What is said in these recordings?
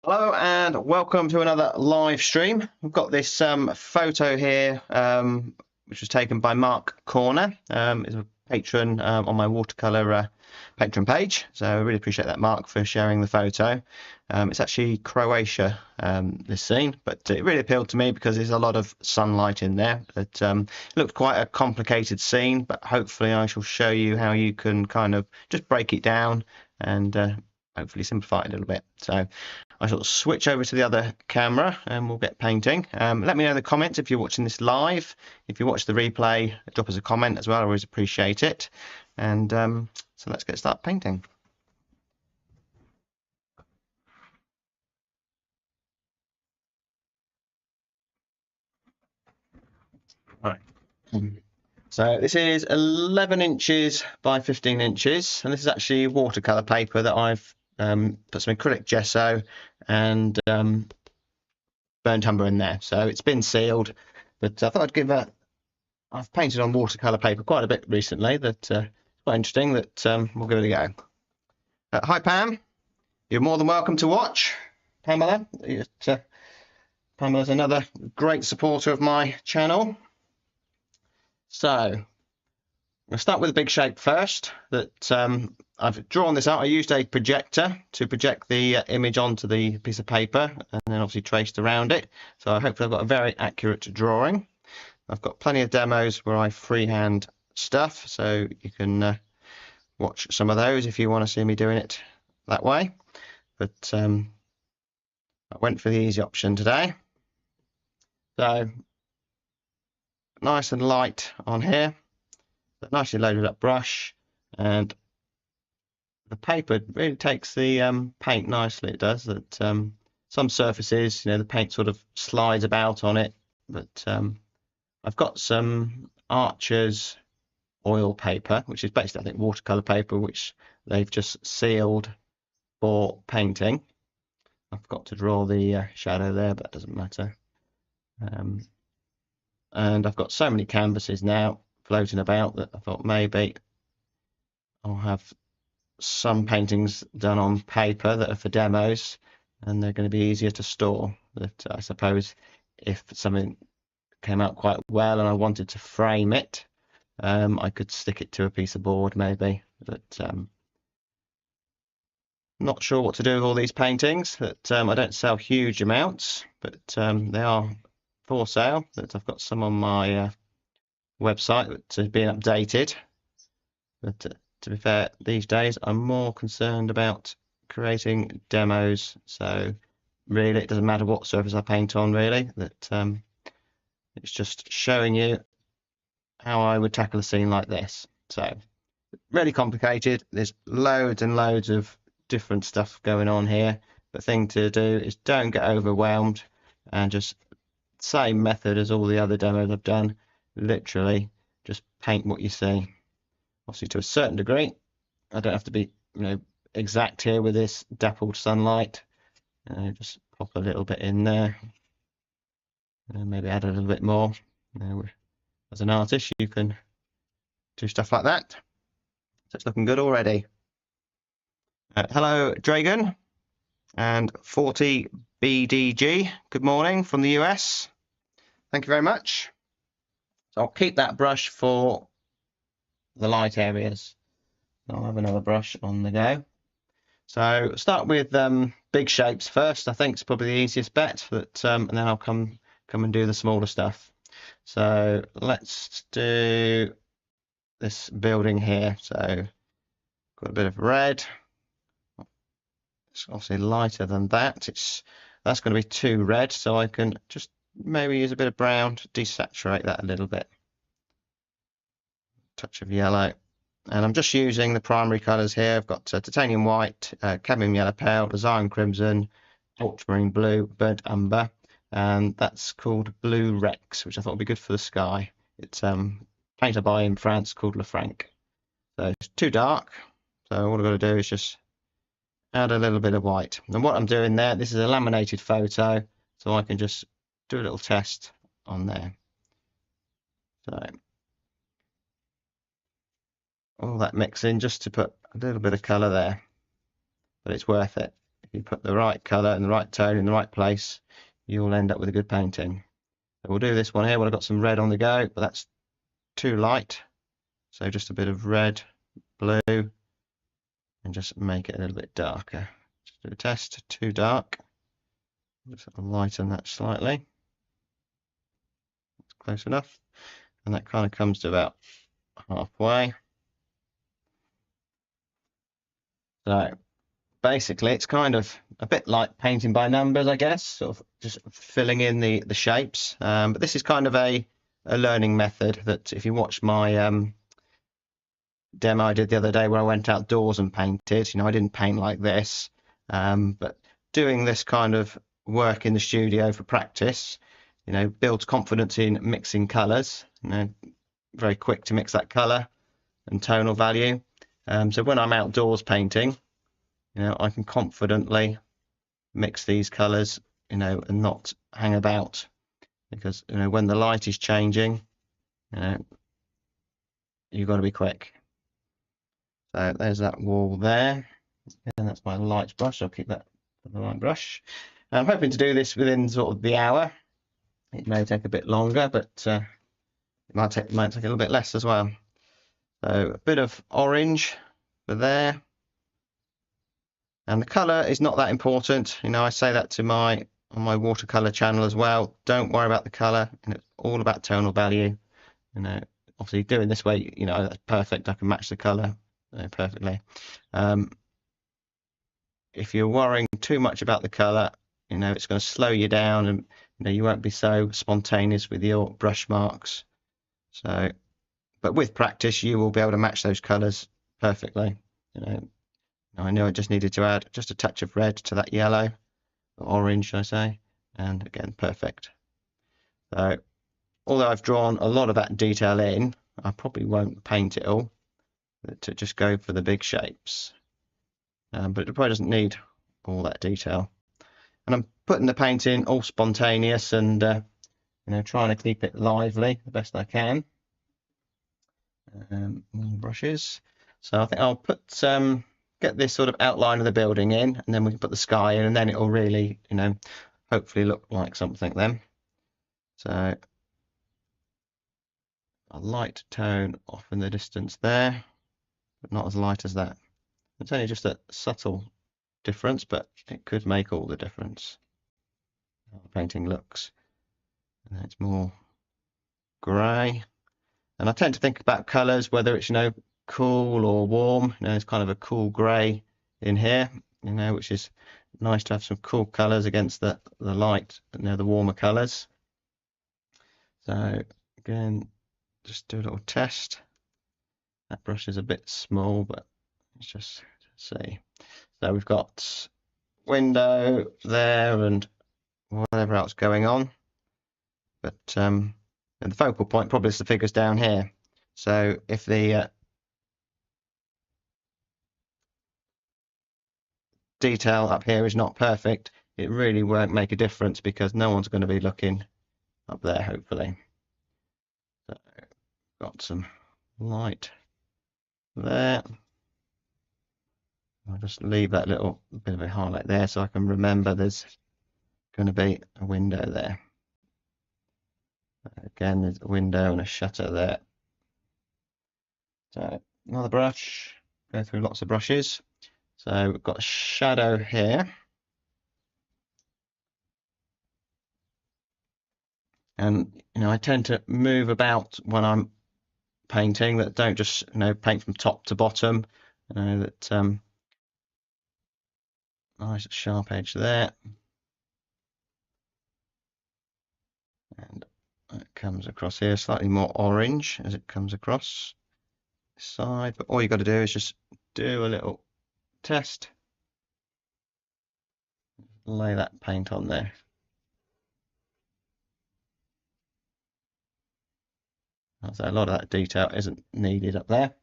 Hello and welcome to another live stream. We've got this photo here, which was taken by Mark Corner. Is a patron on my Watercolour patron page. So I really appreciate that, Mark, for sharing the photo. It's actually Croatia, this scene, but it really appealed to me because there's a lot of sunlight in there. It looked quite a complicated scene, but hopefully I shall show you how you can kind of just break it down and hopefully simplify it a little bit. So I shall switch over to the other camera and we'll get painting. Let me know in the comments if you're watching this live. If you watch the replay, drop us a comment as well. I always appreciate it. And so let's get started painting. Right. So this is 11 inches by 15 inches, and this is actually watercolor paper that I've put some acrylic gesso and burnt umber in there. So it's been sealed, but I thought I'd give I've painted on watercolor paper quite a bit recently. That quite interesting. That we'll give it a go. Hi Pam, you're more than welcome to watch. Pamela, Pamela's another great supporter of my channel. So I'll start with a big shape first. That I've drawn this out. I used a projector to project the image onto the piece of paper and then obviously traced around it. So hopefully I've got a very accurate drawing. I've got plenty of demos where I freehand stuff, so you can watch some of those if you want to see me doing it that way. But I went for the easy option today. So nice and light on here. Nicely loaded up brush, and the paper really takes the paint nicely. It does that. Some surfaces, the paint sort of slides about on it, but I've got some Archer's oil paper, which is basically, I think, watercolor paper, which they've just sealed for painting. I've got to draw the shadow there, but that doesn't matter. And I've got so many canvases now floating about that I thought maybe I'll have some paintings done on paper that are for demos, and they're going to be easier to store. That I suppose if something came out quite well and I wanted to frame it, I could stick it to a piece of board maybe. But not sure what to do with all these paintings. That I don't sell huge amounts, but they are for sale. That I've got some on my website that are being updated. But to be fair, these days I'm more concerned about creating demos. So really, it doesn't matter what surface I paint on. Really, that it's just showing you how I would tackle a scene like this. So really complicated. There's loads and loads of different stuff going on here. The thing to do is don't get overwhelmed and just same method as all the other demos I've done. Literally just paint what you see. Obviously to a certain degree. I don't have to be exact here with this dappled sunlight. Just pop a little bit in there. Maybe add a little bit more. As an artist, you can do stuff like that. So it's looking good already. Hello, Dragon and 40BDG. Good morning from the US. Thank you very much. So I'll keep that brush for the light areas. I'll have another brush on the go. So start with big shapes first. I think it's probably the easiest bet. That and then I'll come and do the smaller stuff. So let's do this building here. So got a bit of red. It's obviously lighter than that. That's going to be too red, so I can just maybe use a bit of brown to desaturate that a little bit. Touch of yellow. And I'm just using the primary colours here. I've got titanium white, cadmium yellow pale, Zion crimson, ultramarine blue, burnt umber, and that's called Blue Rex, which I thought would be good for the sky. It's paint I buy in France called Lefranc. So it's too dark. So all I've got to do is just add a little bit of white. And what I'm doing there, this is a laminated photo, so I can just do a little test on there. So all that mix in just to put a little bit of colour there, but it's worth it. you put the right colour and the right tone in the right place, you'll end up with a good painting. So we'll do this one here when I've got some red on the go, but that's too light. So just a bit of red, blue, and just make it a little bit darker. Just do a test, too dark. Just lighten that slightly. That's close enough. And that kind of comes to about halfway. So basically it's kind of a bit like painting by numbers, I guess, sort of just filling in the shapes. But this is kind of a learning method that if you watch my demo I did the other day where I went outdoors and painted, I didn't paint like this, but doing this kind of work in the studio for practice, builds confidence in mixing colours. Very quick to mix that colour and tonal value. So when I'm outdoors painting, I can confidently mix these colours, and not hang about, because when the light is changing, you've got to be quick. So there's that wall there, and that's my light brush. I'll keep that for the light brush. I'm hoping to do this within sort of the hour. It may take a bit longer, but it might take a little bit less as well. So a bit of orange for there. And the colour is not that important. I say that to on my watercolour channel as well. Don't worry about the colour, and it's all about tonal value. Obviously doing this way, that's perfect. I can match the colour perfectly. If you're worrying too much about the colour, it's going to slow you down, and you won't be so spontaneous with your brush marks. So, but with practice, you will be able to match those colours perfectly. I know I just needed to add just a touch of red to that yellow, or orange, should I say, and again, perfect. So, although I've drawn a lot of that detail in, I probably won't paint it all, to just go for the big shapes. But it probably doesn't need all that detail. And I'm putting the paint in all spontaneous and trying to keep it lively the best I can. More brushes. So I think I'll put get this sort of outline of the building in, and then we can put the sky in, and then it'll really, hopefully look like something then. So a light tone off in the distance there, but not as light as that. It's only just a subtle difference, but it could make all the difference how the painting looks. And then it's more grey. And I tend to think about colours, whether it's cool or warm. It's kind of a cool grey in here, which is nice to have some cool colours against the light, the warmer colours. So again, just do a little test. That brush is a bit small, but let's just see. So we've got window there and whatever else going on, but and the focal point probably is the figures down here. So if the detail up here is not perfect, it really won't make a difference, because no one's going to be looking up there, hopefully. So got some light there. I'll just leave that little bit of a highlight there so I can remember there's going to be a window there. Again, there's a window and a shutter there. So another brush, go through lots of brushes. So we've got a shadow here. And I tend to move about when I'm painting, that don't just paint from top to bottom. That nice sharp edge there. And it comes across here slightly more orange as it comes across this side. But all you've got to do is just do a little test. Lay that paint on there. So a lot of that detail isn't needed up there.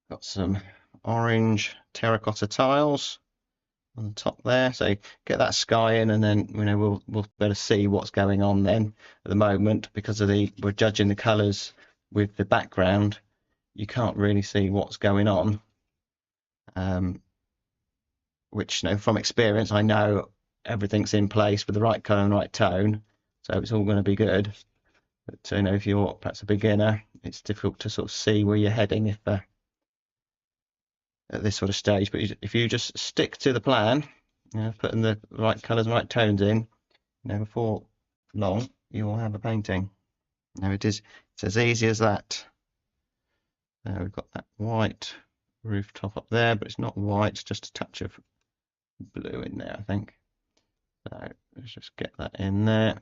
Got some orange terracotta tiles on the top there, so get that sky in, and then we'll better see what's going on then. At the moment, because of we're judging the colours with the background, you can't really see what's going on. which, you know, from experience, I know everything's in place with the right colour and right tone, so it's all going to be good. But you know, if you're perhaps a beginner, it's difficult to sort of see where you're heading if at this sort of stage. But if you just stick to the plan, you know, putting the right colours and right tones in, you know, before long you'll have a painting. Now it's as easy as that. We've got that white rooftop up there, but it's not white, it's just a touch of blue in there, I think. So let's just get that in there.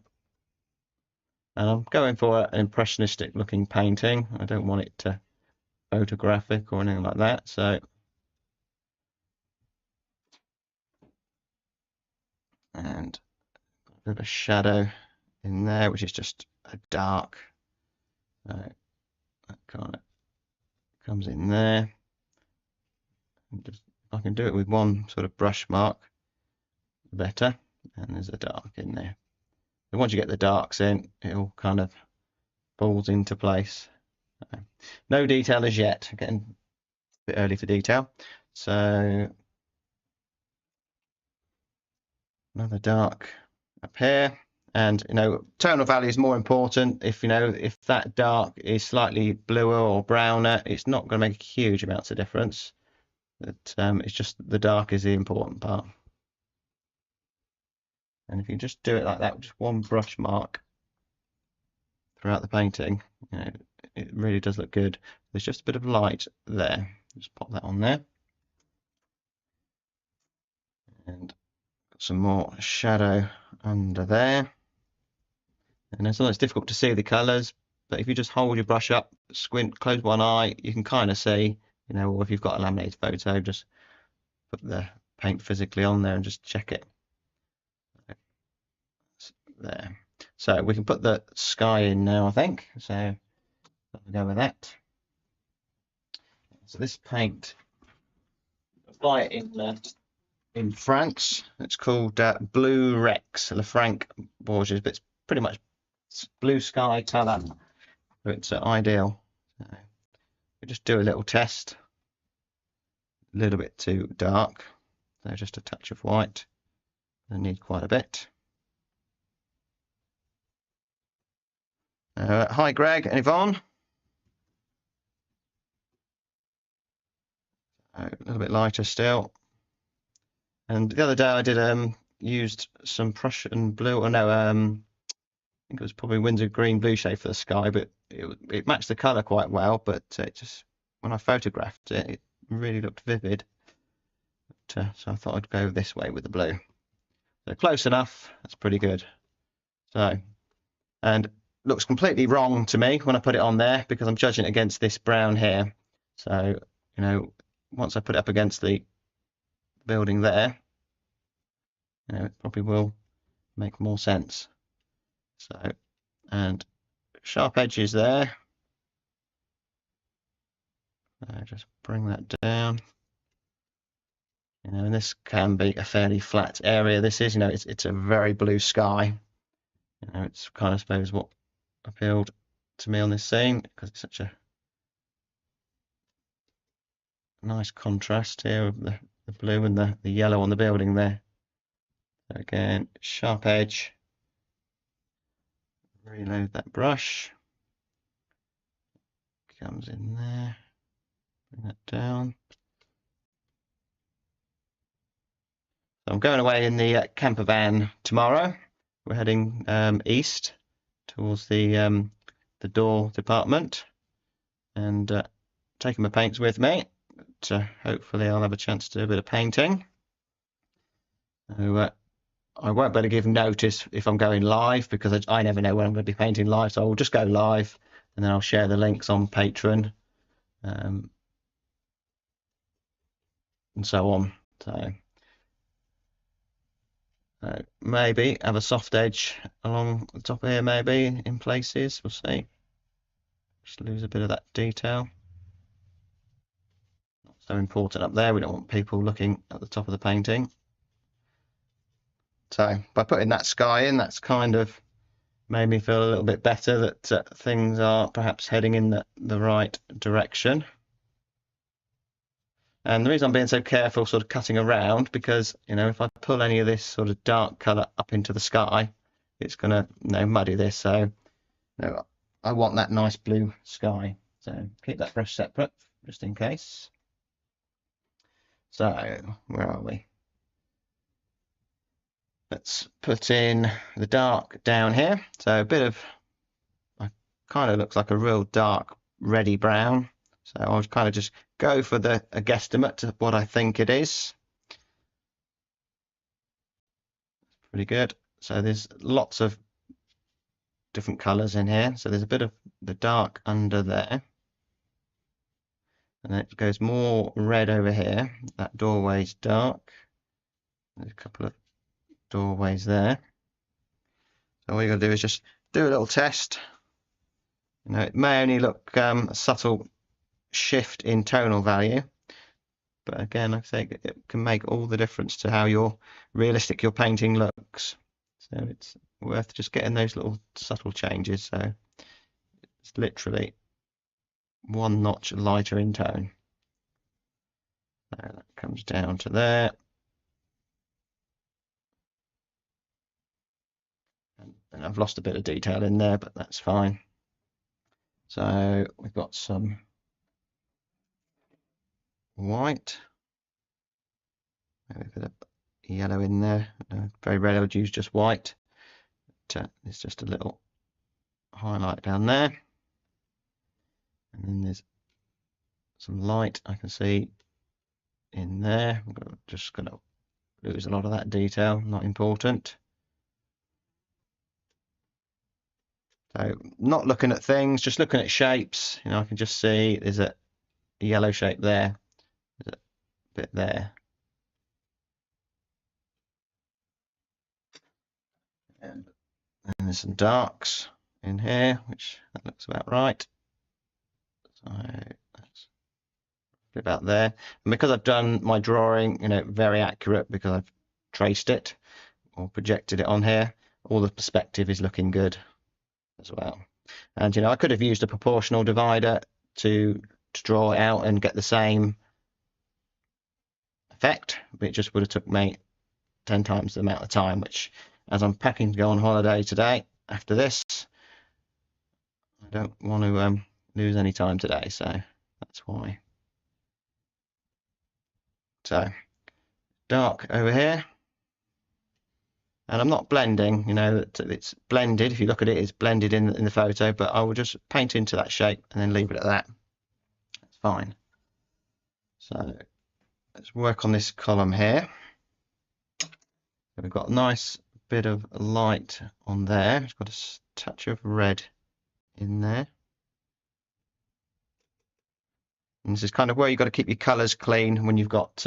And I'm going for an impressionistic looking painting. I don't want it to photographic or anything like that. So and a bit of a shadow in there, which is just a dark. That kind of comes in there. And just, I can do it with one sort of brush mark, better. And there's a dark in there. And once you get the darks in, it all kind of falls into place. No detail as yet. Getting a bit early for detail. So another dark up here. And you know, tonal value is more important. If you know, if that dark is slightly bluer or browner, it's not going to make huge amounts of difference. But it's just the dark is the important part. And if you just do it like that, with just one brush mark throughout the painting, you know, it really does look good. There's just a bit of light there. Just pop that on there. And got some more shadow under there. And it's always difficult to see the colours, but if you just hold your brush up, squint, close one eye, you can kind of see, you know, or if you've got a laminated photo, just put the paint physically on there and just check it. There. So we can put the sky in now, I think. So I'll go with that. So this paint, I buy it in France. It's called Blue Rex, Lefranc Bourges, but it's pretty much blue sky colour. So it's ideal. So we just do a little test. A little bit too dark. So just a touch of white. I need quite a bit. Hi Greg and Yvonne. A little bit lighter still. And the other day I did used some Prussian blue, or no, I think it was probably Windsor green blue shade for the sky, but it matched the colour quite well. But it just, when I photographed it, it really looked vivid. But, so I thought I'd go this way with the blue. So close enough. That's pretty good. So, and looks completely wrong to me when I put it on there because I'm judging it against this brown here. So, you know, once I put it up against the building there, you know, it probably will make more sense. So, and sharp edges there. Just bring that down. You know, and this can be a fairly flat area. This is, you know, it's a very blue sky. You know, it's kind of, I suppose, what appealed to me on this scene because it's such a nice contrast here of the blue and the yellow on the building there. So again, sharp edge. Reload that brush. Comes in there. Bring that down. So I'm going away in the camper van tomorrow. We're heading east towards the door department and taking my paints with me. But, hopefully I'll have a chance to do a bit of painting. So, I won't be able to give notice if I'm going live because I never know when I'm going to be painting live. So I'll just go live and then I'll share the links on Patreon and so on. So maybe have a soft edge along the top here, maybe in places. We'll see. Just lose a bit of that detail. Not so important up there. We don't want people looking at the top of the painting. So by putting that sky in, that's kind of made me feel a little bit better that things are perhaps heading in the right direction. And the reason I'm being so careful sort of cutting around, because, you know, if I pull any of this sort of dark colour up into the sky, it's going to, you know, muddy this. So, you know, I want that nice blue sky. So keep that brush separate, just in case. So, where are we? Let's put in the dark down here. So a bit of, kind of looks like a real dark reddy brown. So I'll kind of just go for a guesstimate to what I think it is. Pretty good. So there's lots of different colours in here. So there's a bit of the dark under there. And then it goes more red over here. That doorway's dark. There's a couple of doorways there. So all you got to do is just do a little test. You know, it may only look a subtle shift in tonal value, but again, I think it can make all the difference to how realistic your painting looks. So it's worth just getting those little subtle changes. So it's literally one notch lighter in tone. So that comes down to there. And I've lost a bit of detail in there, but that's fine. So we've got some white, maybe a bit of yellow in there. Very rarely I would use just white. But, there's just a little highlight down there. And then there's some light I can see in there. I'm just going to lose a lot of that detail, not important. So not looking at things, just looking at shapes. You know, I can just see there's a yellow shape there, there's a bit there. And there's some darks in here, which that looks about right. So that's about there. And because I've done my drawing, you know, very accurate, because I've traced it or projected it on here, all the perspective is looking good as well. And you know, I could have used a proportional divider to draw it out and get the same effect, but it just would have took me 10 times the amount of time, which, as I'm packing to go on holiday today after this, I don't want to lose any time today, so that's why. So dark over here. And I'm not blending, you know, it's blended. If you look at it, it's blended in the photo, but I will just paint into that shape and then leave it at that. That's fine. So let's work on this column here. So we've got a nice bit of light on there. It's got a touch of red in there. And this is kind of where you've got to keep your colours clean when you've got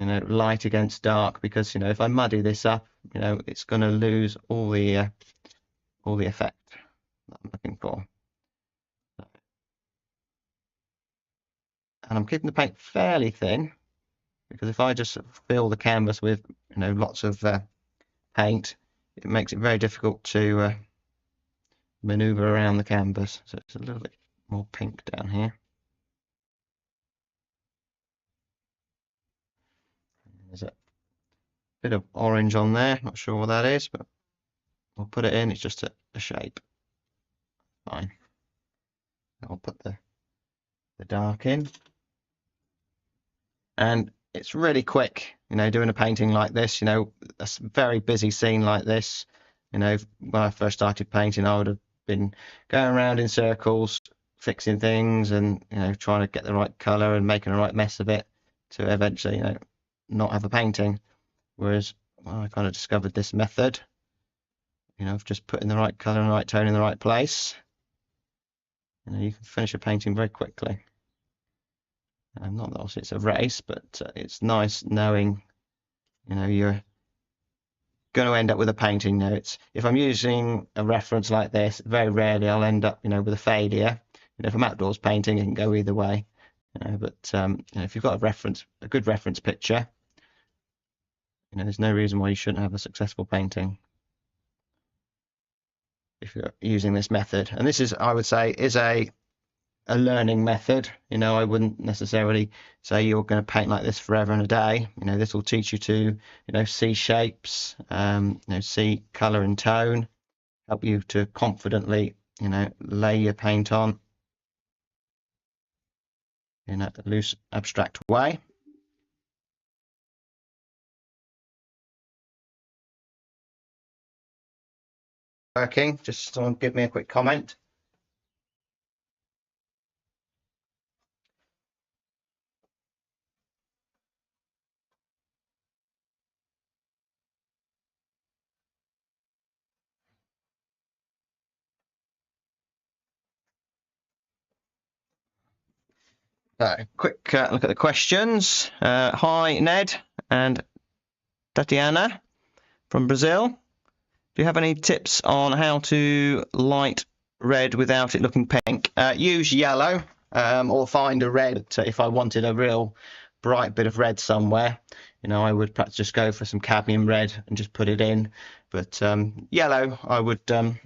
you know, light against dark, because, you know, if I muddy this up, you know, it's going to lose all the effect that I'm looking for. And I'm keeping the paint fairly thin, because if I just fill the canvas with, you know, lots of paint, it makes it very difficult to maneuver around the canvas. So it's a little bit more pink down here. There's a bit of orange on there, not sure what that is, but we'll put it in. It's just a shape. Fine. I'll put the dark in. And it's really quick, you know, doing a painting like this. You know, a very busy scene like this. You know, when I first started painting, I would have been going around in circles, fixing things, and, you know, trying to get the right color and making the right mess of it to eventually, you know, not have a painting. Whereas, well, I kind of discovered this method, you know, of just putting the right color and the right tone in the right place. You know, you can finish a painting very quickly. Not that obviously it's a race, but it's nice knowing, you know, you're going to end up with a painting. You know, it's, if I'm using a reference like this, very rarely I'll end up, you know, with a failure. You know, if I'm outdoors painting, it can go either way. You know, but you know, if you've got a good reference picture, you know, there's no reason why you shouldn't have a successful painting if you're using this method. And this is, I would say, is a a learning method. You know, I wouldn't necessarily say you're going to paint like this forever and a day. You know, this will teach you to, you know, see shapes, you know, see color and tone, help you to confidently, you know, lay your paint on in a loose, abstract way. Working, just someone give me a quick comment. So, quick look at the questions. Hi, Ned and Tatiana from Brazil. Do you have any tips on how to light red without it looking pink? Use yellow, or find a red. If I wanted a real bright bit of red somewhere, you know, I would perhaps just go for some cadmium red and just put it in. But yellow, I would tend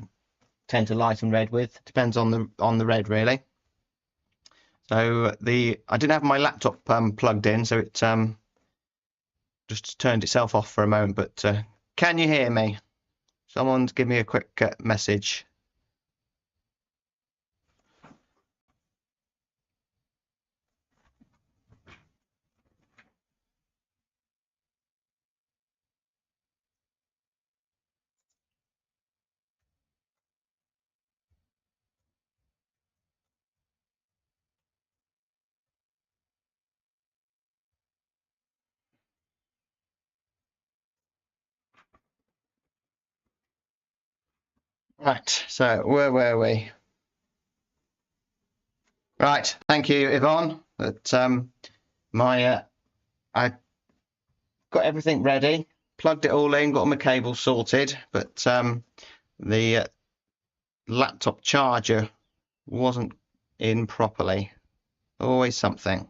to lighten red with. Depends on the red, really. So I didn't have my laptop plugged in, so it just turned itself off for a moment. But can you hear me? Someone's give me a quick message. Right, so where were we? Right, thank you, Yvonne. But I got everything ready, plugged it all in, got my cable sorted, but the laptop charger wasn't in properly. Always something.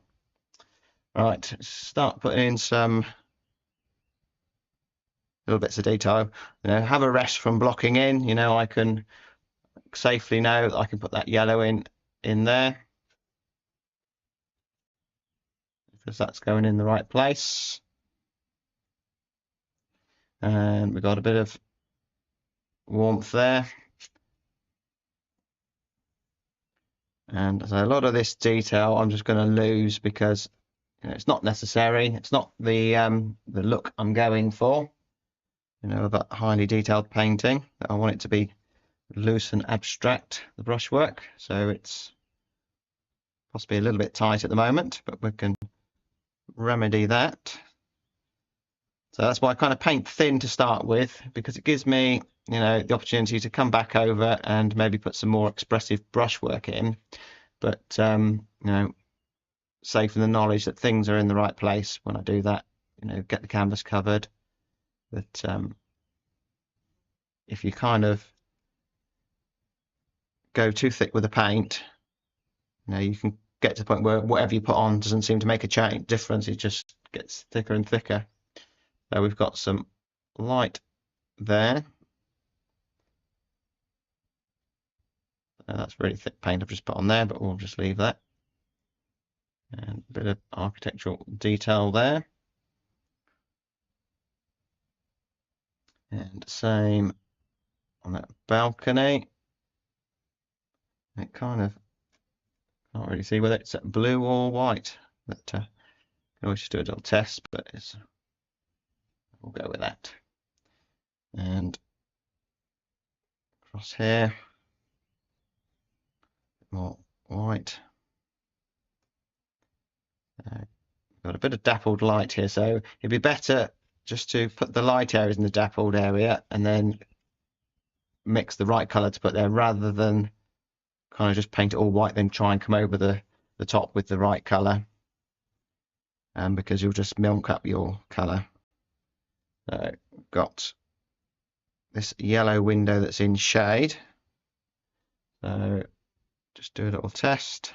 Right, start putting in some little bits of detail. You know, have a rest from blocking in. You know, I can safely know that I can put that yellow in there, because that's going in the right place. And we've got a bit of warmth there. And so a lot of this detail I'm just going to lose because, you know, it's not necessary. It's not the look I'm going for, you know, of a highly detailed painting. I want it to be loose and abstract, the brushwork. So it's possibly a little bit tight at the moment, but we can remedy that. So that's why I kind of paint thin to start with, because it gives me, you know, the opportunity to come back over and maybe put some more expressive brushwork in. But, you know, safe in the knowledge that things are in the right place when I do that, you know, get the canvas covered. But if you kind of go too thick with the paint, you know, you can get to the point where whatever you put on doesn't seem to make a difference. It just gets thicker and thicker. So we've got some light there. That's really thick paint I've just put on there, but we'll just leave that. And a bit of architectural detail there. And same on that balcony. It kind of can't really see whether it's blue or white, but can always just do a little test, but we'll go with that. And across here, more white. Got a bit of dappled light here, so it'd be better just to put the light areas in the dappled area and then mix the right color to put there, rather than kind of just paint it all white then try and come over the top with the right color, because you'll just milk up your color. So got this yellow window that's in shade, so just do a little test.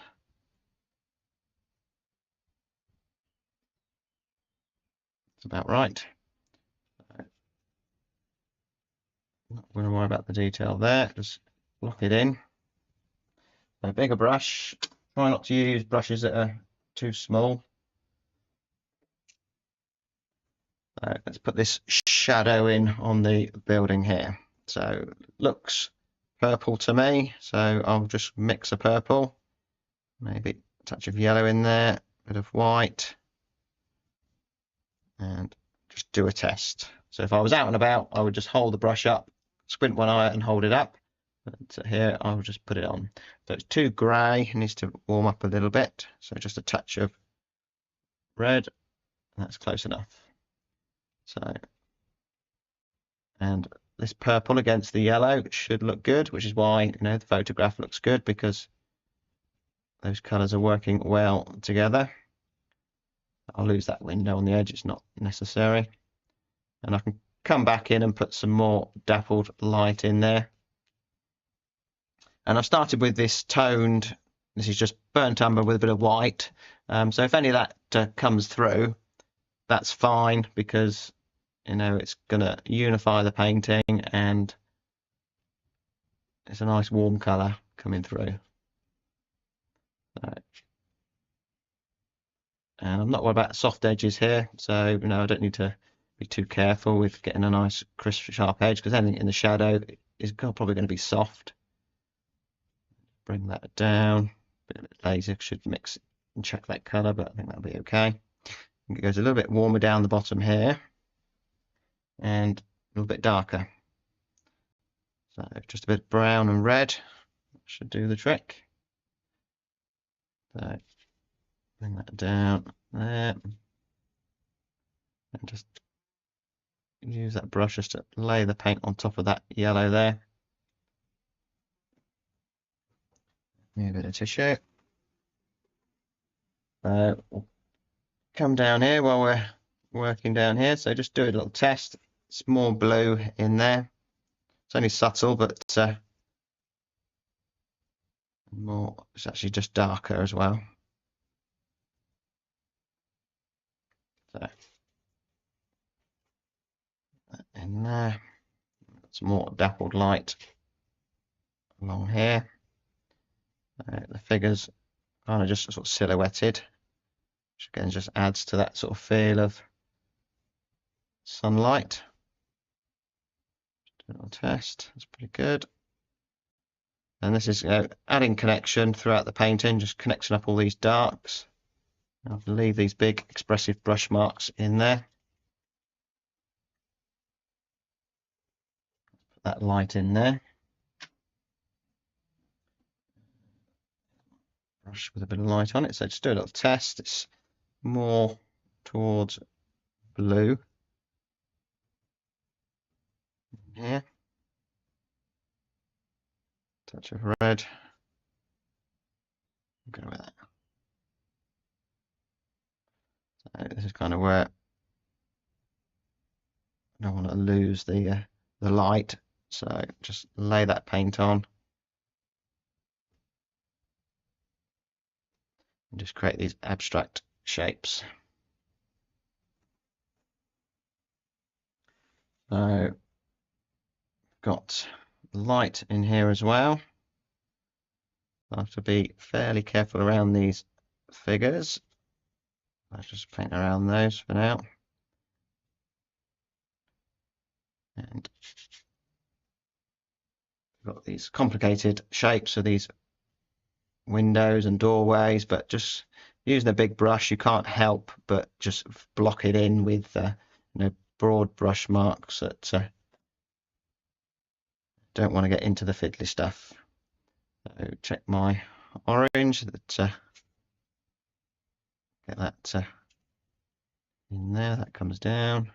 It's about right. Not going to worry about the detail there, just lock it in. A bigger brush, Try not to use brushes that are too small. Let's put this shadow in on the building here. So looks purple to me, so I'll just mix a purple, maybe a touch of yellow in there, a bit of white, and just do a test. So if I was out and about, I would just hold the brush up, squint one eye and hold it up. But here I'll just put it on. So it's too grey, it needs to warm up a little bit. So just a touch of red, that's close enough. So, and this purple against the yellow should look good, which is why the photograph looks good, because those colours are working well together. I'll lose that window on the edge, it's not necessary. And I can come back in and put some more dappled light in there. And I've started with this toned, this is just burnt umber with a bit of white. So if any of that comes through, that's fine, because it's going to unify the painting and it's a nice warm colour coming through. And I'm not worried about soft edges here, so I don't need to be too careful with getting a nice crisp sharp edge, because anything in the shadow is probably going to be soft. Bring that down, a bit laser, should mix and check that colour, but I think that'll be okay. It goes a little bit warmer down the bottom here and a little bit darker. So just a bit brown and red should do the trick. So bring that down there and just use that brush just to lay the paint on top of that yellow there. Need a bit of tissue. We'll come down here while we're working down here. So just do a little test. It's more blue in there. It's only subtle, but it's actually just darker as well. So in there, some more dappled light along here. The figures kind of just sort of silhouetted, which again just adds to that sort of feel of sunlight. Just do a little test, that's pretty good. And this is adding connection throughout the painting, just connecting up all these darks. I'll leave these big expressive brush marks in there. Put that light in there. Brush with a bit of light on it. So just do a little test. It's more towards blue. Here. Touch of red. Go with that. So this is kind of where I don't want to lose the light. So just lay that paint on. And just create these abstract shapes. So got light in here as well. I have to be fairly careful around these figures. I'll just paint around those for now. And we've got these complicated shapes of these windows and doorways, but just using a big brush, you can't help but just block it in with broad brush marks that don't want to get into the fiddly stuff. So check my orange, that get that in there, that comes down.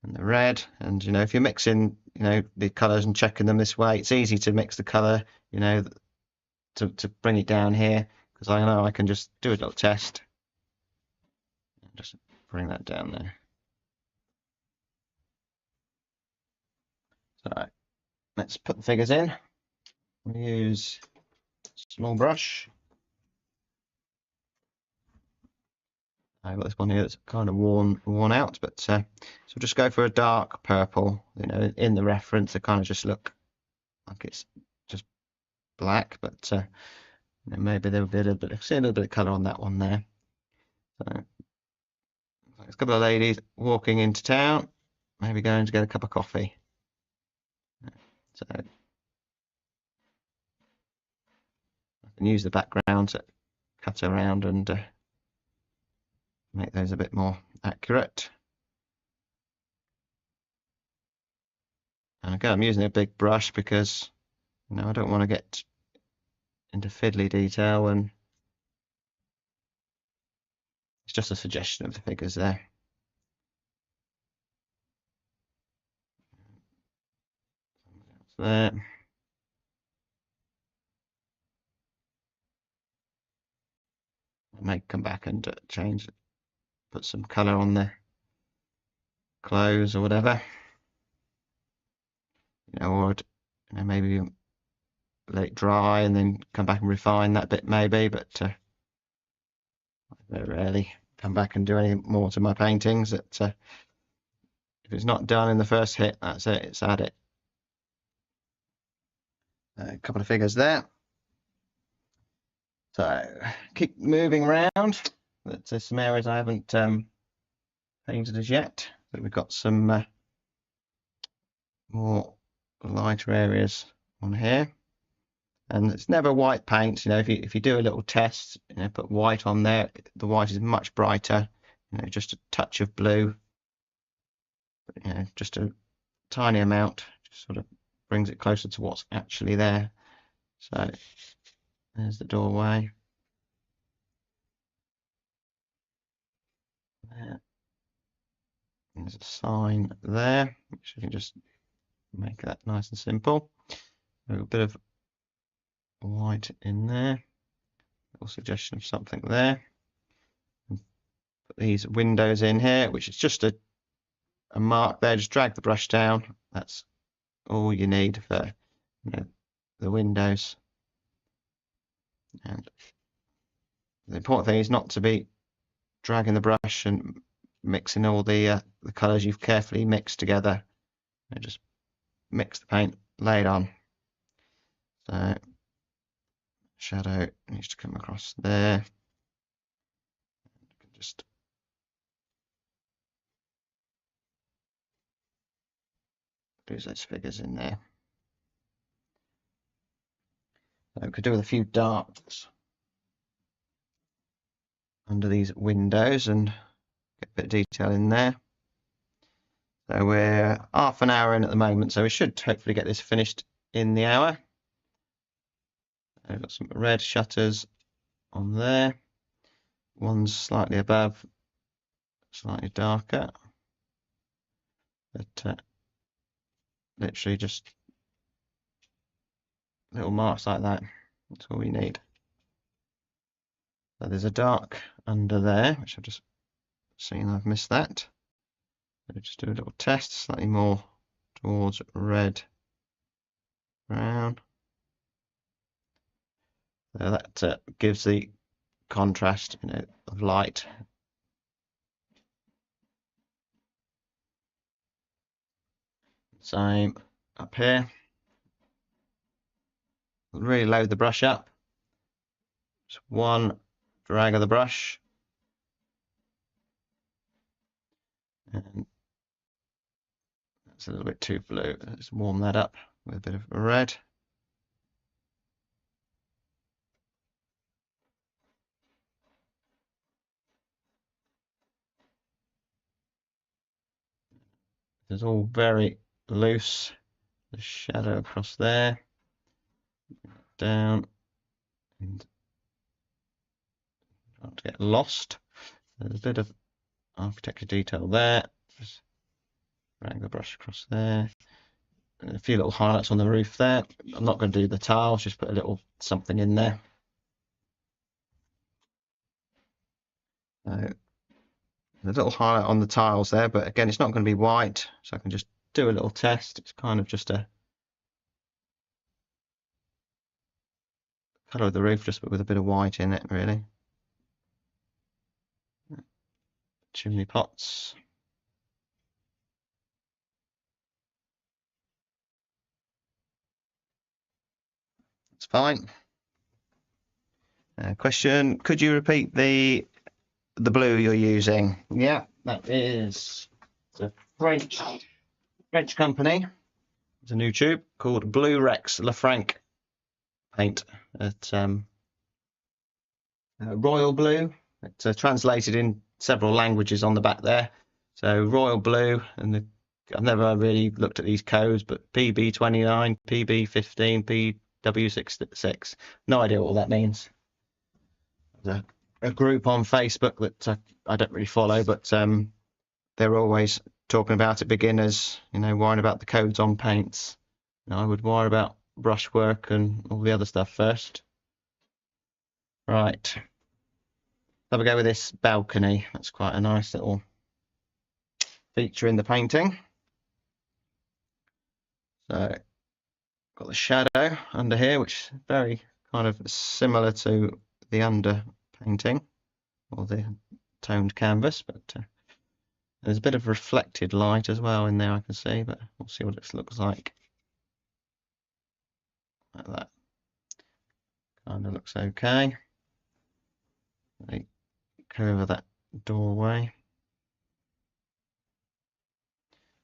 And the red, and if you're mixing the colors and checking them this way, it's easy to mix the color to bring it down here, because I know I can just do a little test and just bring that down there. So let's put the figures in. We'll use a small brush. I've got this one here that's kind of worn out, but so just go for a dark purple. In the reference, they kind of just look like it's just black, but maybe there would be a little bit, see a little bit of colour on that one there. So there's a couple of ladies walking into town, maybe going to get a cup of coffee. So I can use the background to cut around and make those a bit more accurate. And again, I'm using a big brush because I don't want to get into fiddly detail, and it's just a suggestion of the figures there. There. I may come back and change, put some colour on the clothes or whatever. Or maybe let it dry and then come back and refine that bit maybe, but I very rarely come back and do any more to my paintings. That if it's not done in the first hit, that's it, it's at it. A couple of figures there. So keep moving around. There's some areas I haven't painted as yet, but we've got some more lighter areas on here. And it's never white paint. If you do a little test, put white on there, the white is much brighter. Just a touch of blue, just a tiny amount, just sort of brings it closer to what's actually there. So there's the doorway. There's a sign there, which you can just make that nice and simple. A bit of white in there, little suggestion of something there. Put these windows in here, which is just a mark there. Just drag the brush down. That's all you need for the windows. And the important thing is not to be dragging the brush and mixing all the colours you've carefully mixed together. Just mix the paint, lay it on. So shadow needs to come across there. Just lose those figures in there. So we could do with a few darks under these windows and get a bit of detail in there. So we're half an hour in at the moment, so we should hopefully get this finished in the hour. I've got some red shutters on there. One's slightly above, slightly darker. But literally just little marks like that. That's all we need. So there's a dark under there, which I've just seen I've missed that. So just do a little test, slightly more towards red, brown. So that gives the contrast, of light. Same up here. Really load the brush up. Just one drag of the brush. And that's a little bit too blue. Let's warm that up with a bit of red. It's all very loose. The shadow across there, down, and not to get lost. There's a bit of architecture detail there. Just drag the brush across there. And a few little highlights on the roof there. I'm not going to do the tiles, just put a little something in there. There's a little highlight on the tiles there, but again, it's not going to be white, so I can just do a little test. It's kind of just a colour of the roof, just with a bit of white in it, really. Chimney pots. Let's fine. Question: could you repeat the blue you're using? Yeah, that is the French company. It's a new tube called Blue Rex Lafranc paint at Royal Blue. It's translated in several languages on the back there. So Royal Blue, and I've never really looked at these codes, but PB29, PB15, PW66. No idea what all that means. There's a group on Facebook that I don't really follow, but they're always talking about it. Beginners, worrying about the codes on paints. I would worry about brushwork and all the other stuff first. Right. Have a go with this balcony. That's quite a nice little feature in the painting. So, got the shadow under here, which is very kind of similar to the under painting or the toned canvas, but there's a bit of reflected light as well in there, I can see, but we'll see what it looks like. Like that. Kind of looks okay. The curve of that doorway.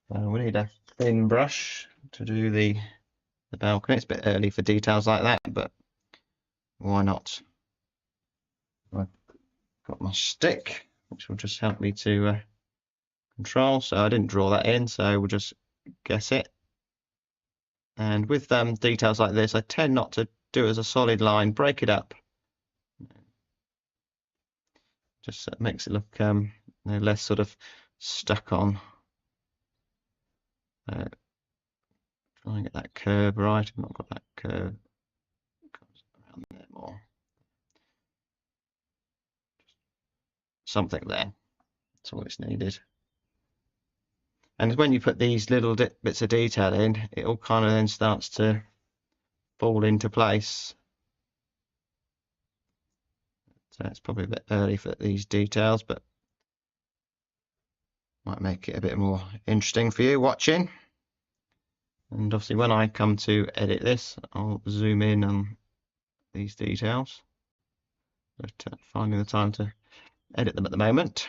We need a thin brush to do the balcony. It's a bit early for details like that, but why not? I've got my stick, which will just help me to control. So I didn't draw that in, so we'll just guess it. And with details like this, I tend not to do it as a solid line, break it up. Just makes it look less sort of stuck on. Try and get that curve right. I've not got that curve. Comes around there more. Something there. That's all it's needed. And when you put these little bits of detail in, it all kind of then starts to fall into place. So it's probably a bit early for these details, but might make it a bit more interesting for you watching. And obviously when I come to edit this, I'll zoom in on these details, but finding the time to edit them at the moment.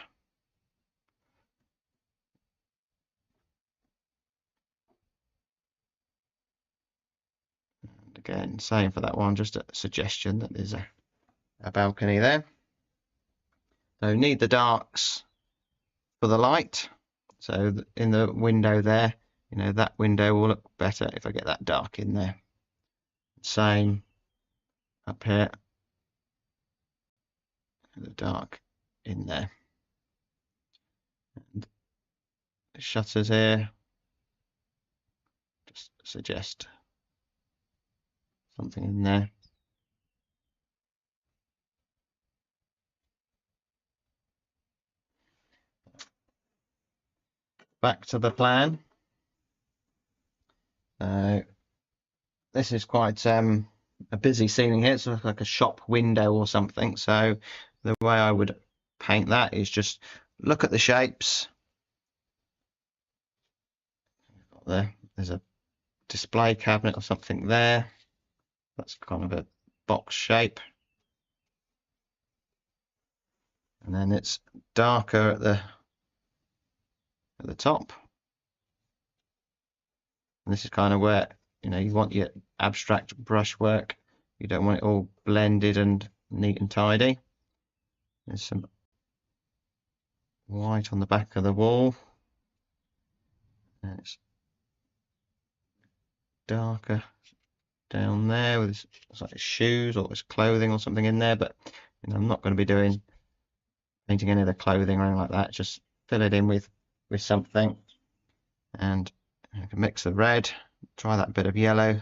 And again, same for that one, just a suggestion that there's a balcony there. So need the darks for the light. So in the window there, that window will look better if I get that dark in there. Same up here, the dark in there. And the shutters here, just suggest something in there. Back to the plan. This is quite a busy ceiling here. It's like a shop window or something. So the way I would paint that is just look at the shapes. There's a display cabinet or something there. That's kind of a box shape. And then it's darker at the top. And this is kind of where you want your abstract brushwork. You don't want it all blended and neat and tidy. There's some white on the back of the wall. And it's darker down there with it's like shoes or it's clothing or something in there, but I'm not going to be painting any of the clothing or anything like that. Just fill it in with something, and I can mix the red, try that bit of yellow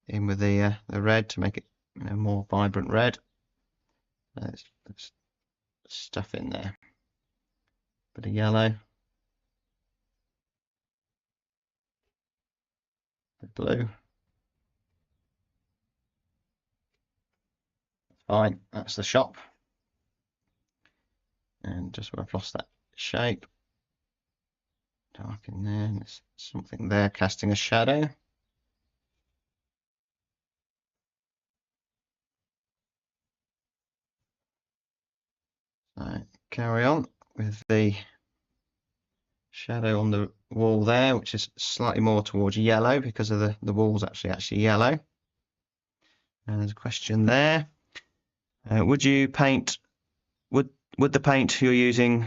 in with the red to make it more vibrant red. There's stuff in there, bit of yellow, bit blue. Fine, that's the shop. And just where I've lost that shape, dark in there, and there's something there casting a shadow. So carry on with the shadow on the wall there, which is slightly more towards yellow because of the wall's actually yellow. And there's a question there. Would you paint? Would the paint you're using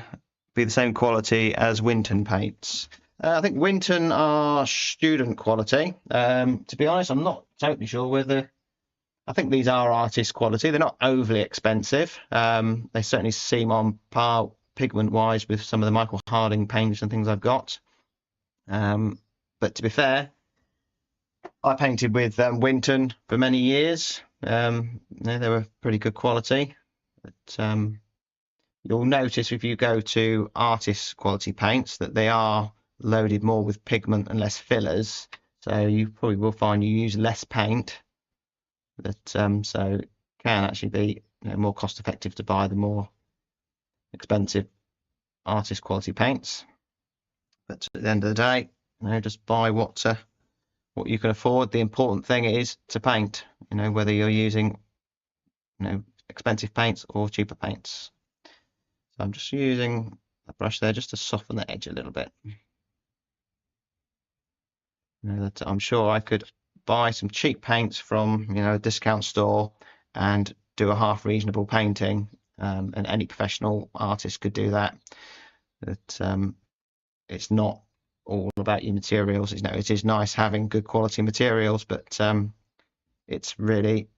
be the same quality as Winton paints? I think Winton are student quality. To be honest, I'm not totally sure whether. I think these are artist quality. They're not overly expensive. They certainly seem on par pigment-wise with some of the Michael Harding paints and things I've got. But to be fair, I painted with Winton for many years. They were pretty good quality. But you'll notice if you go to artist quality paints that they are loaded more with pigment and less fillers. So you probably will find you use less paint. So it can actually be more cost effective to buy the more expensive artist quality paints. But at the end of the day, just buy what you can afford. The important thing is to paint, whether you're using expensive paints or cheaper paints. So I'm just using a brush there just to soften the edge a little bit. That I'm sure I could buy some cheap paints from a discount store and do a half reasonable painting, and any professional artist could do that. It's not all about your materials. It is nice having good quality materials, but it's really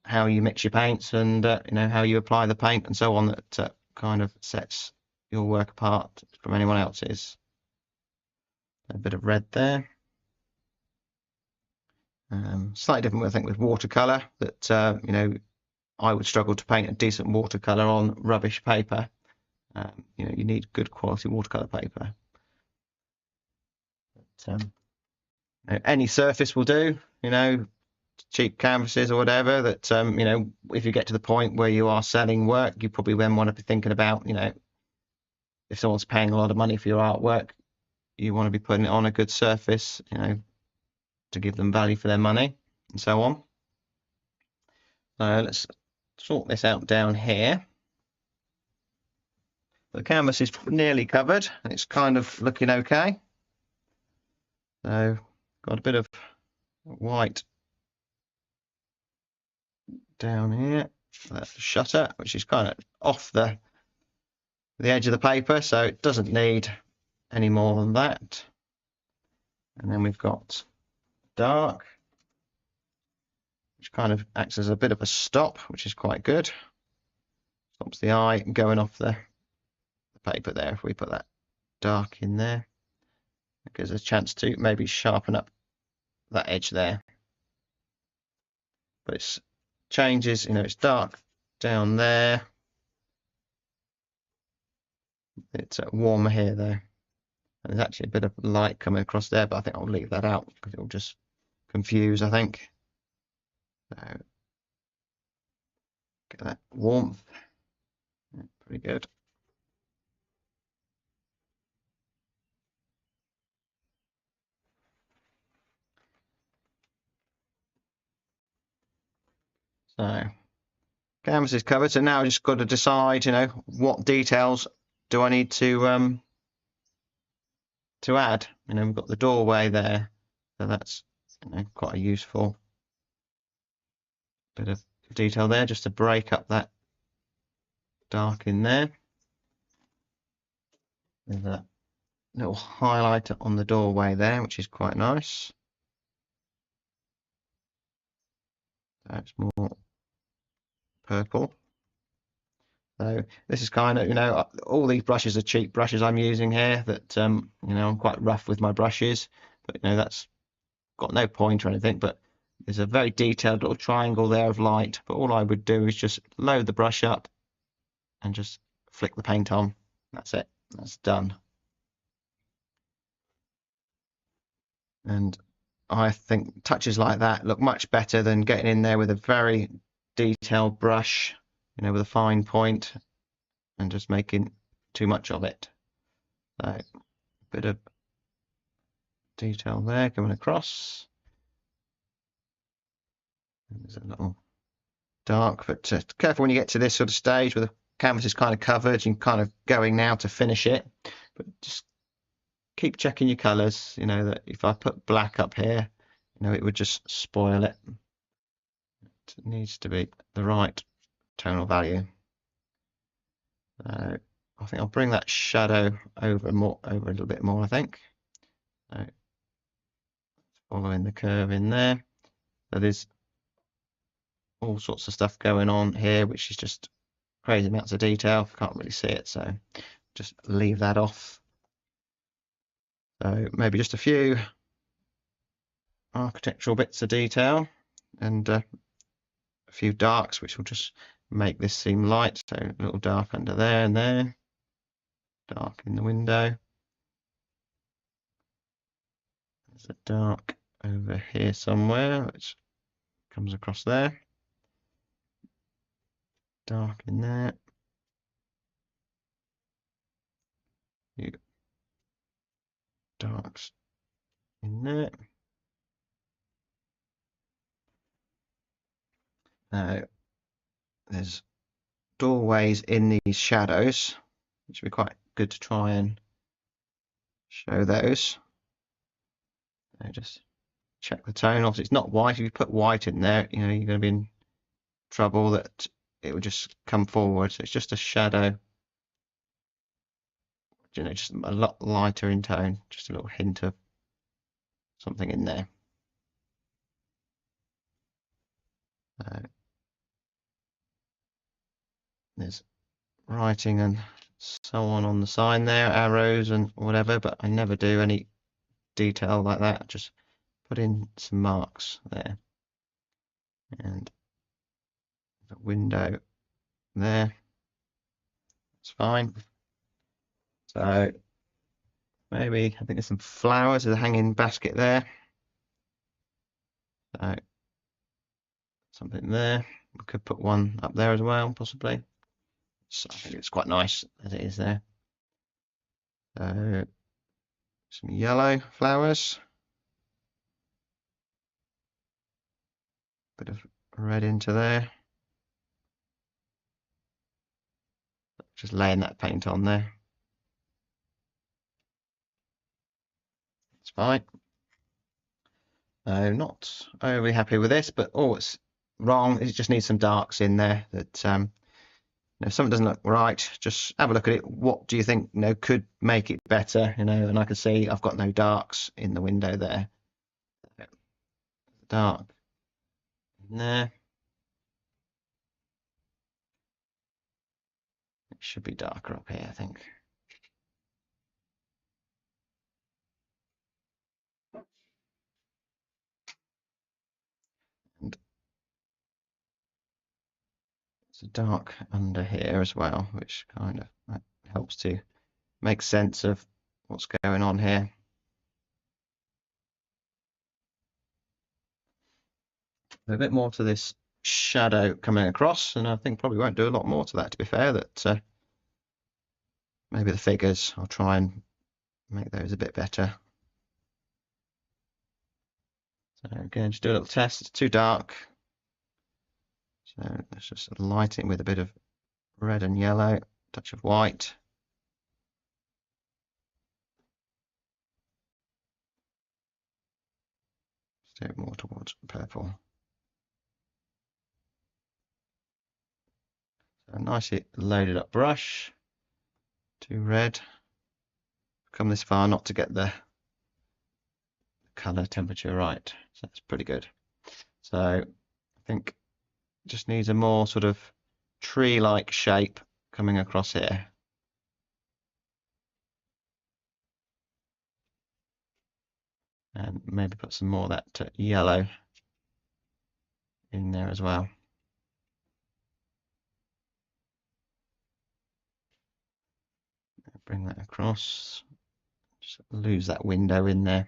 how you mix your paints and how you apply the paint and so on that kind of sets your work apart from anyone else's. A bit of red there. Slightly different, I think, with watercolour. That I would struggle to paint a decent watercolour on rubbish paper. You need good quality watercolour paper. But, any surface will do. Cheap canvases or whatever. That if you get to the point where you are selling work, you probably then want to be thinking about if someone's paying a lot of money for your artwork, you want to be putting it on a good surface, to give them value for their money and so on. So let's sort this out down here. The canvas is nearly covered. It's kind of looking okay. So got a bit of white down here. That's the shutter, which is kind of off the edge of the paper, so it doesn't need any more than that. And then we've got dark, which kind of acts as a bit of a stop, which is quite good. Stops the eye going off the paper there. If we put that dark in there, it gives us a chance to maybe sharpen up that edge there. But it changes, it's dark down there. It's warmer here though. And there's actually a bit of light coming across there, but I think I'll leave that out because it'll just confuse, I think. So get that warmth. Yeah, pretty good. So canvas is covered. So now I just got to decide, what details do I need to add. We've got the doorway there, so that's quite a useful bit of detail there, just to break up that dark in there. There's a little highlighter on the doorway there, which is quite nice. That's more purple. So this is kind of, all these brushes are cheap brushes I'm using here that, I'm quite rough with my brushes, but, that's got no point or anything, but there's a very detailed little triangle there of light. But all I would do is just load the brush up and just flick the paint on. That's it. That's done. And I think touches like that look much better than getting in there with a very detailed brush, with a fine point and just making too much of it. So a bit of detail there coming across. And there's a little dark, but careful when you get to this sort of stage with a canvas is kind of covered, you're kind of going now to finish it, but just keep checking your colours. You know that if I put black up here, you know, it would just spoil it. It needs to be the right tonal value. I think I'll bring that shadow over a little bit more, I think. So following the curve in there. So there's all sorts of stuff going on here, which is just crazy amounts of detail. Can't really see it, so just leave that off. So maybe just a few architectural bits of detail and a few darks, which will just make this seem light. So a little dark under there and there, dark in the window. There's a dark over here somewhere, which comes across there. Dark in there. Darks in there. Now, there's doorways in these shadows, which would be quite good to try and show those. So just check the tone. Obviously, it's not white. If you put white in there, you know, you're going to be in trouble that it would just come forward. So it's just a shadow, you know, just a lot lighter in tone, just a little hint of something in there. There's writing and so on the sign there, arrows and whatever, but I never do any detail like that. I just put in some marks there. And the window there. It's fine. So maybe I think there's some flowers. There's a hanging basket there. So something there. We could put one up there as well, possibly. So I think it's quite nice as it is there. So some yellow flowers. Bit of red into there. Just laying that paint on there. It's fine. Not overly happy with this, but what's wrong is it just needs some darks in there. That if something doesn't look right, just have a look at it. What do you think, you know, could make it better? You know, and I can see I've got no darks in the window there. Dark in there. It should be darker up here, I think. And it's dark under here as well, which kind of helps to make sense of what's going on here. A bit more to this shadow coming across, and I think probably won't do a lot more to that, to be fair. That maybe the figures, I'll try and make those a bit better. So again, just do a little test. It's too dark, so let's just light it with a bit of red and yellow, touch of white. Do it more towards purple. So a nicely loaded up brush. Too red. Come this far not to get the color temperature right. So that's pretty good. So I think it just needs a more sort of tree-like shape coming across here. And maybe put some more of that yellow in there as well. Bring that across. Just lose that window in there.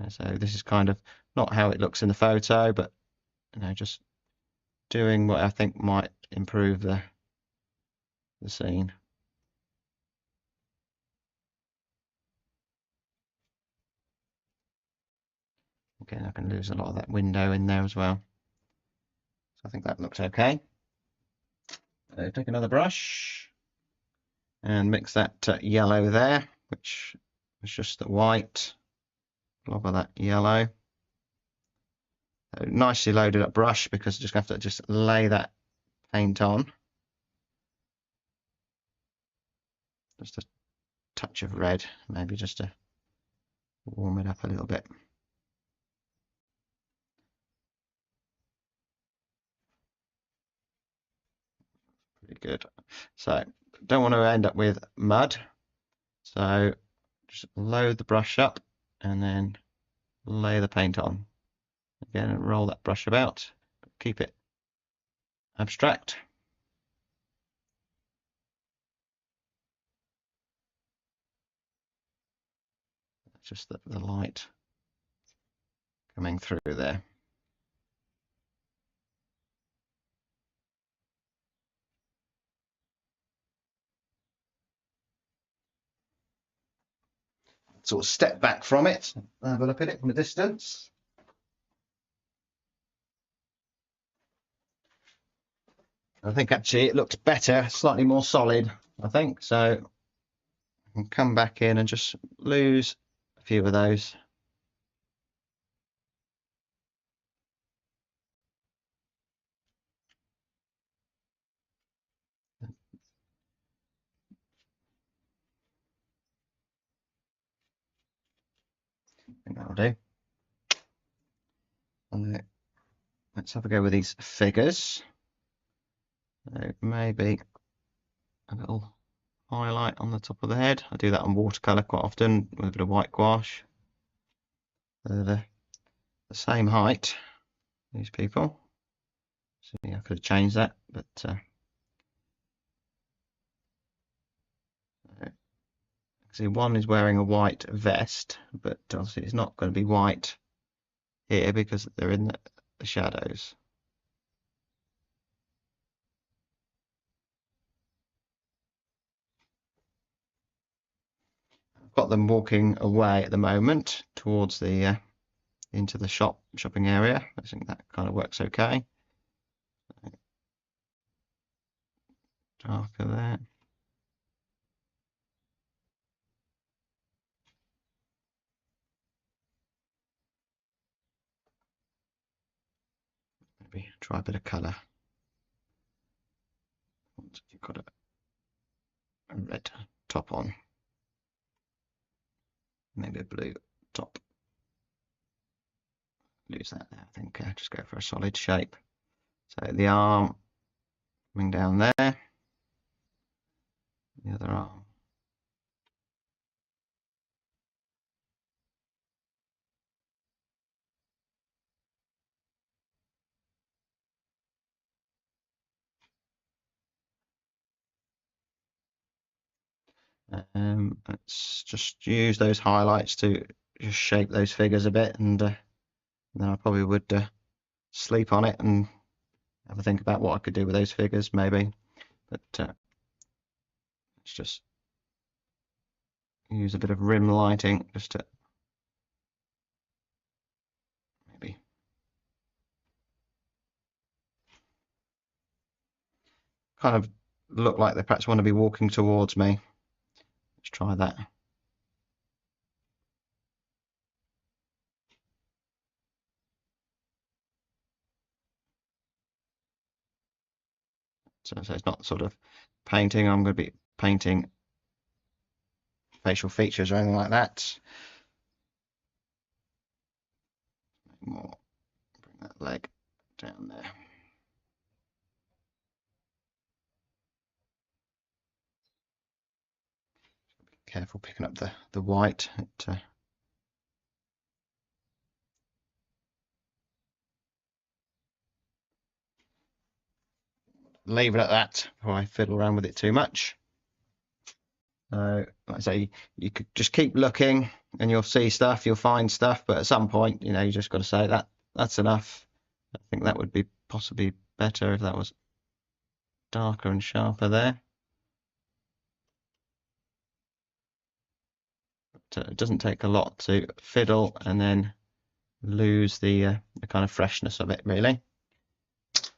So this is kind of not how it looks in the photo, but you know, just doing what I think might improve the scene. Again, I can lose a lot of that window in there as well. So I think that looks okay. So take another brush and mix that yellow there, which is just the white, blob of that yellow. So nicely loaded up brush, because I'm just going to have to just lay that paint on. Just a touch of red, maybe just to warm it up a little bit. Pretty good. So don't want to end up with mud. So just load the brush up and then lay the paint on. Again, roll that brush about, keep it abstract. Just the light coming through there. Sort of step back from it, have a look at it from a distance. I think actually it looks better, slightly more solid, I think. So I can come back in and just lose a few of those. I think that'll do. And let's have a go with these figures. So maybe a little highlight on the top of the head. I do that on watercolour quite often with a bit of white gouache. They're the same height, these people. So yeah, I could have changed that, but see, one is wearing a white vest, but obviously it's not going to be white here because they're in the shadows. I've got them walking away at the moment towards the into the shopping area. I think that kind of works okay. Darker there. Maybe try a bit of colour. Once you've got a red top on, maybe a blue top. Lose that there, I think. Just go for a solid shape. So the arm coming down there, the other arm. Let's just use those highlights to just shape those figures a bit, and then I probably would sleep on it and have a think about what I could do with those figures, maybe. But let's just use a bit of rim lighting just to maybe kind of look like they perhaps want to be walking towards me. Let's try that. So it's not sort of painting. I'm going to be painting facial features or anything like that. More. Bring that leg down there. Be careful picking up the white. Leave it at that before I fiddle around with it too much. So, like I say, you could just keep looking and you'll see stuff, you'll find stuff, but at some point, you know, you just got to say that's enough. I think that would be possibly better if that was darker and sharper there. But it doesn't take a lot to fiddle and then lose the kind of freshness of it, really.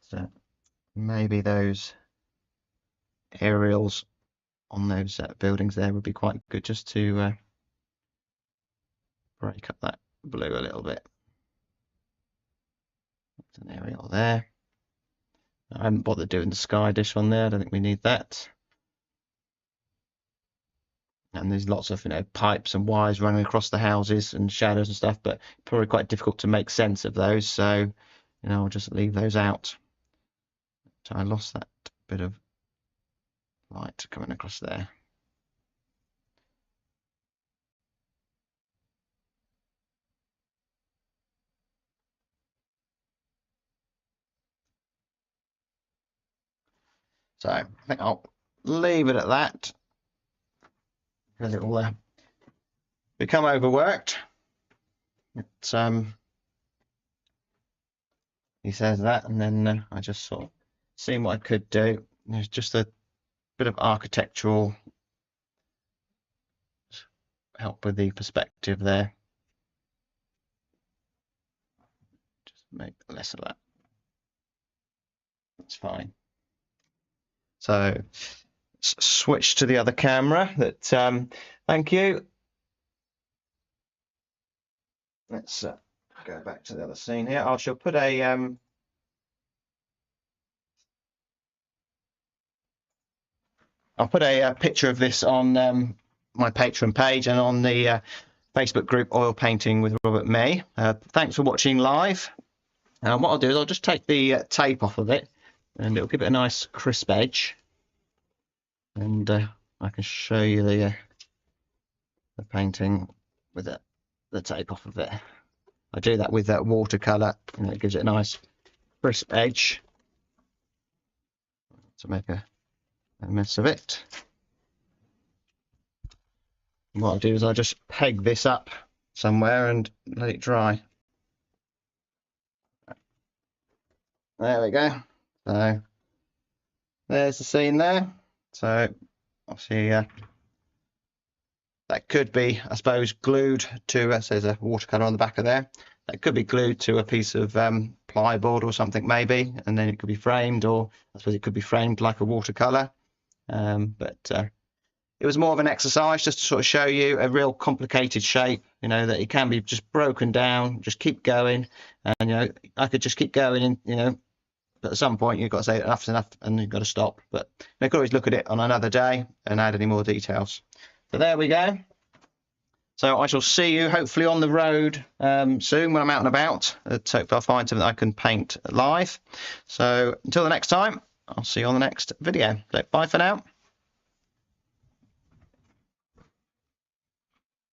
So maybe those aerials on those buildings there would be quite good, just to break up that blue a little bit. There's an aerial there. I haven't bothered doing the sky dish on there. I don't think we need that. And there's lots of, pipes and wires running across the houses and shadows and stuff, but probably quite difficult to make sense of those. So, I'll just leave those out. So I lost that bit of light coming across there. So I think I'll leave it at that, because it will become overworked. He says that, and then I just sort of seen what I could do. There's just a bit of architectural help with the perspective there. Just make less of that. That's fine. So switch to the other camera. Thank you. Let's go back to the other scene here. I shall put a I'll put a picture of this on my Patreon page and on the Facebook group Oil Painting with Robert Mee. Thanks for watching live. What I'll do is I'll just take the tape off of it, and it'll give it a nice crisp edge. And I can show you the painting with the tape off of it. I do that with that watercolour, and it gives it a nice crisp edge to make a mess of it. And what I'll do is I'll just peg this up somewhere and let it dry. There we go. So there's the scene there. So obviously that could be, I suppose, glued to, so there's a watercolour on the back of there. That could be glued to a piece of plyboard or something maybe, and then it could be framed, or I suppose it could be framed like a watercolour. But it was more of an exercise just to sort of show you a real complicated shape, that it can be just broken down, just keep going. And, I could just keep going, and, but at some point you've got to say enough's enough and you've got to stop. But you could always look at it on another day and add any more details. So there we go. So I shall see you hopefully on the road soon when I'm out and about. Hopefully I'll find something that I can paint live. So until the next time, I'll see you on the next video. So bye for now.